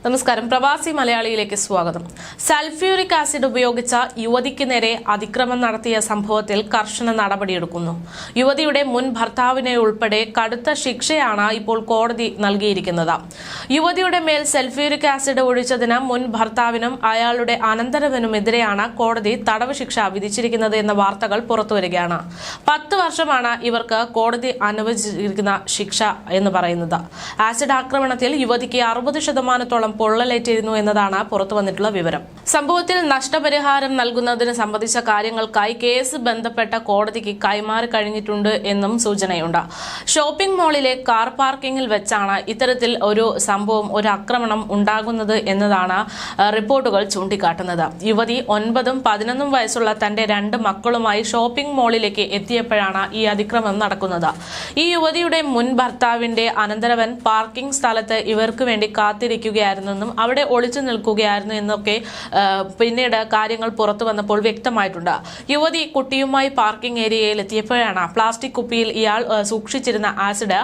നമസ്കാരം. പ്രവാസി മലയാളിയിലേക്ക് സ്വാഗതം. സൾഫ്യൂരിക് ആസിഡ് ഉപയോഗിച്ച യുവതിക്ക് നേരെ അതിക്രമം നടത്തിയ സംഭവത്തിൽ കർശന നടപടിയെടുക്കുന്നു. യുവതിയുടെ മുൻ ഭർത്താവിനെ ഉൾപ്പെടെ കടുത്ത ശിക്ഷയാണ് ഇപ്പോൾ കോടതി നൽകിയിരിക്കുന്നത്. യുവതിയുടെ മേൽ സൾഫ്യൂരിക് ആസിഡ് ഒഴിച്ചതിന് മുൻ ഭർത്താവിനും അയാളുടെ അനന്തരവനുമെതിരെയാണ് കോടതി തടവ് ശിക്ഷ വിധിച്ചിരിക്കുന്നത് എന്ന വാർത്തകൾ പുറത്തുവരികയാണ്. 10 വർഷമാണ് ഇവർക്ക് കോടതി അനുവദിച്ചിരിക്കുന്ന ശിക്ഷ എന്ന് പറയുന്നത്. ആസിഡ് ആക്രമണത്തിൽ യുവതിക്ക് 60% പൊള്ളലേറ്റിരുന്നു എന്നതാണ് പുറത്തുവന്നിട്ടുള്ള വിവരം. സംഭവത്തിൽ നഷ്ടപരിഹാരം നൽകുന്നതിന് സംബന്ധിച്ച കാര്യങ്ങൾക്കായി കേസ് ബന്ധപ്പെട്ട കോടതിക്ക് കൈമാറി കഴിഞ്ഞിട്ടുണ്ട് എന്നും സൂചനയുണ്ട്. ഷോപ്പിംഗ് മാളിലെ കാർ പാർക്കിംഗിൽ വെച്ചാണ് ഇത്തരത്തിൽ ഒരു സംഭവം, ആക്രമണം ഉണ്ടാകുന്നത് എന്നതാണ് റിപ്പോർട്ടുകൾ ചൂണ്ടിക്കാട്ടുന്നത്. യുവതി 9ഉം 11ഉം വയസ്സുള്ള തന്റെ 2 മക്കളുമായി ഷോപ്പിംഗ് മാളിലേക്ക് എത്തിയപ്പോഴാണ് ഈ അതിക്രമം നടക്കുന്നത്. ഈ യുവതിയുടെ മുൻ ഭർത്താവിന്റെ അനന്തരവൻ പാർക്കിംഗ് സ്ഥലത്ത് ഇവർക്ക് വേണ്ടി കാത്തിരിക്കുകയായിരുന്നെന്നും അവിടെ ഒളിച്ചു നിൽക്കുകയായിരുന്നു എന്നൊക്കെ പിന്നീട് കാര്യങ്ങൾ പുറത്തു വന്നപ്പോൾ വ്യക്തമായിട്ടുണ്ട്. യുവതി കുട്ടിയുമായി പാർക്കിംഗ് ഏരിയയിൽ എത്തിയപ്പോഴാണ് പ്ലാസ്റ്റിക് കുപ്പിയിൽ ഇയാൾ സൂക്ഷിച്ചിരുന്ന ആസിഡ്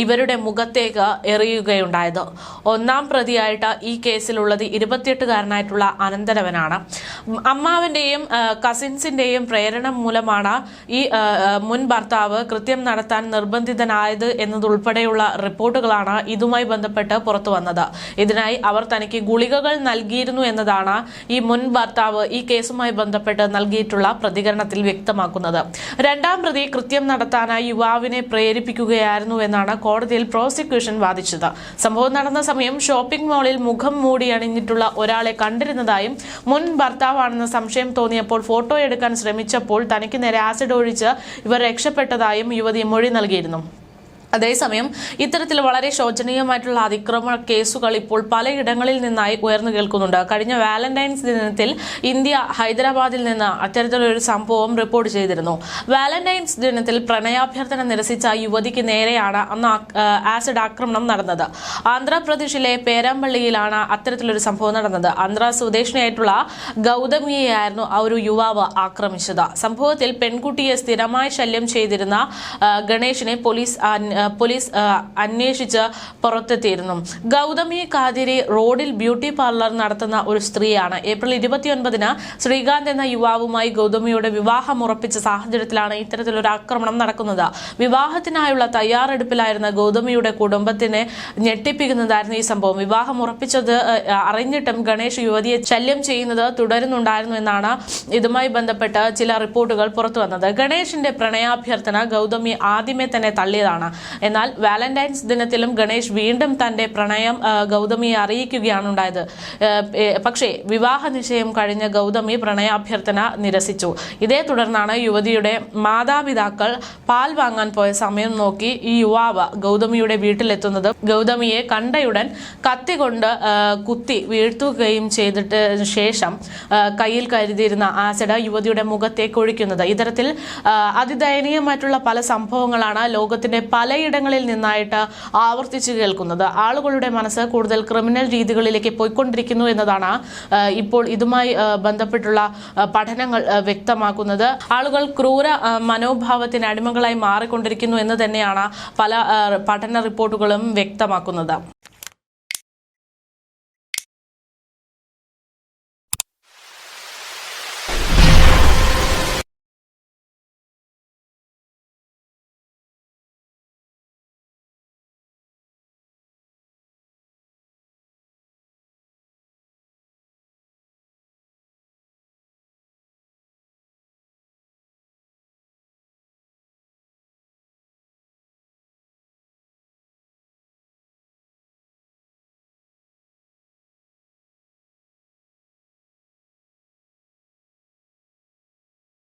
ഇവരുടെ മുഖത്തേക്ക് എറിയുകയുണ്ടായത്. 1-ാം പ്രതിയായിട്ട് ഈ കേസിലുള്ളത് 28-കാരനായിട്ടുള്ള അനന്തരവനാണ്. അമ്മാവന്റെയും കസിൻസിന്റെയും പ്രേരണ മൂലമാണ് ഈ മുൻ ഭർത്താവ് കൃത്യം നടത്താൻ നിർബന്ധിതനായത് എന്നതുൾപ്പെടെയുള്ള റിപ്പോർട്ടുകളാണ് ഇതുമായി ബന്ധപ്പെട്ട് പുറത്തു വന്നത്. ഇതിനായി അവർ തനിക്ക് ഗുളികകൾ നൽകിയിരുന്നു എന്നതാണ് ഈ മുൻ ഭർത്താവ് ഈ കേസുമായി ബന്ധപ്പെട്ട് നൽകിയിട്ടുള്ള പ്രതികരണത്തിൽ വ്യക്തമാക്കുന്നത്. 2-ാം പ്രതി കൃത്യം നടത്താനായി യുവാവിനെ പ്രേരിപ്പിക്കുകയായിരുന്നു എന്നാണ് കോടതിയിൽ പ്രോസിക്യൂഷൻ വാദിച്ചത്. സംഭവം നടന്ന സമയം ഷോപ്പിംഗ് മാളിൽ മുഖം മൂടി അണിഞ്ഞിട്ടുള്ള ഒരാളെ കണ്ടിരുന്നതായും മുൻ ഭർത്താവാണെന്ന് സംശയം തോന്നിയപ്പോൾ ഫോട്ടോ എടുക്കാൻ ശ്രമിച്ചപ്പോൾ തനിക്ക് നേരെ ആസിഡ് ഒഴിച്ച് ഇവർ രക്ഷപ്പെട്ടതായും യുവതി മൊഴി നൽകിയിരുന്നു. അതേസമയം ഇത്തരത്തിൽ വളരെ ശോചനീയമായിട്ടുള്ള അതിക്രമ കേസുകൾ ഇപ്പോൾ പലയിടങ്ങളിൽ നിന്നായി ഉയർന്നു കേൾക്കുന്നുണ്ട്. കഴിഞ്ഞ വാലന്റൈൻസ് ദിനത്തിൽ ഇന്ത്യ ഹൈദരാബാദിൽ നിന്ന് അത്തരത്തിലൊരു സംഭവം റിപ്പോർട്ട് ചെയ്തിരുന്നു. വാലന്റൈൻസ് ദിനത്തിൽ പ്രണയാഭ്യർത്ഥന നിരസിച്ച യുവതിക്ക് നേരെയാണ് അന്ന് ആസിഡ് ആക്രമണം നടന്നത്. ആന്ധ്രാപ്രദേശിലെ പേരാമ്പള്ളിയിലാണ് അത്തരത്തിലൊരു സംഭവം നടന്നത്. ആന്ധ്ര സ്വദേശിനിയായിട്ടുള്ള ഗൗതമിയെയായിരുന്നു ആ ഒരു യുവാവ് ആക്രമിച്ചത്. സംഭവത്തിൽ പെൺകുട്ടിയെ സ്ഥിരമായി ശല്യം ചെയ്തിരുന്ന ഗണേഷിനെ പോലീസ് അന്വേഷിച്ച് പുറത്തെത്തിയിരുന്നു. ഗൗതമി കാതിരി റോഡിൽ ബ്യൂട്ടി പാർലർ നടത്തുന്ന ഒരു സ്ത്രീയാണ്. ഏപ്രിൽ 29-ന് ശ്രീകാന്ത് എന്ന യുവാവുമായി ഗൗതമിയുടെ വിവാഹം ഉറപ്പിച്ച സാഹചര്യത്തിലാണ് ഇത്തരത്തിലൊരു ആക്രമണം നടക്കുന്നത്. വിവാഹത്തിനായുള്ള തയ്യാറെടുപ്പിലായിരുന്ന ഗൗതമിയുടെ കുടുംബത്തിനെ ഞെട്ടിപ്പിക്കുന്നതായിരുന്നു ഈ സംഭവം. വിവാഹം ഉറപ്പിച്ചത് അറിഞ്ഞിട്ടും ഗണേഷ് യുവതിയെ ശല്യം ചെയ്യുന്നത് തുടരുന്നുണ്ടായിരുന്നു എന്നാണ് ഇതുമായി ബന്ധപ്പെട്ട് ചില റിപ്പോർട്ടുകൾ പുറത്തു വന്നത്. ഗണേഷിന്റെ പ്രണയാഭ്യർത്ഥന ഗൗതമി ആദ്യമേ തന്നെ തള്ളിയതാണ്. എന്നാൽ വാലന്റൈൻസ് ദിനത്തിലും ഗണേഷ് വീണ്ടും തന്റെ പ്രണയം ഗൗതമിയെ അറിയിക്കുകയാണ് ഉണ്ടായത്. പക്ഷേ വിവാഹ നിശ്ചയം കഴിഞ്ഞ ഗൗതമി പ്രണയാഭ്യർത്ഥന നിരസിച്ചു. ഇതേ തുടർന്നാണ് യുവതിയുടെ മാതാപിതാക്കൾ പാൽ വാങ്ങാൻ പോയ സമയം നോക്കി ഈ യുവാവ് ഗൗതമിയുടെ വീട്ടിലെത്തുന്നത്. ഗൗതമിയെ കണ്ടയുടൻ കത്തി കൊണ്ട് കുത്തി വീഴ്ത്തുകയും ചെയ്തിട്ട് ശേഷം കയ്യിൽ കരുതിയിരുന്ന ആസിഡ് യുവതിയുടെ മുഖത്തേക്ക് ഒഴിക്കുന്നത്. ഇത്തരത്തിൽ അതിദയനീയമായിട്ടുള്ള പല സംഭവങ്ങളാണ് ലോകത്തിന്റെ പലയിടങ്ങളിൽ നിന്നായിട്ട് ആവർത്തിച്ചു കേൾക്കുന്നത്. ആളുകളുടെ മനസ്സ് കൂടുതൽ ക്രിമിനൽ രീതികളിലേക്ക് പോയിക്കൊണ്ടിരിക്കുന്നു എന്നതാണ് ഇപ്പോൾ ഇതുമായി ബന്ധപ്പെട്ടുള്ള പഠനങ്ങൾ വ്യക്തമാക്കുന്നത്. ആളുകൾ ക്രൂര മനോഭാവത്തിന് അടിമകളായി മാറിക്കൊണ്ടിരിക്കുന്നു എന്ന് തന്നെയാണ് പല പഠന റിപ്പോർട്ടുകളും വ്യക്തമാക്കുന്നത്.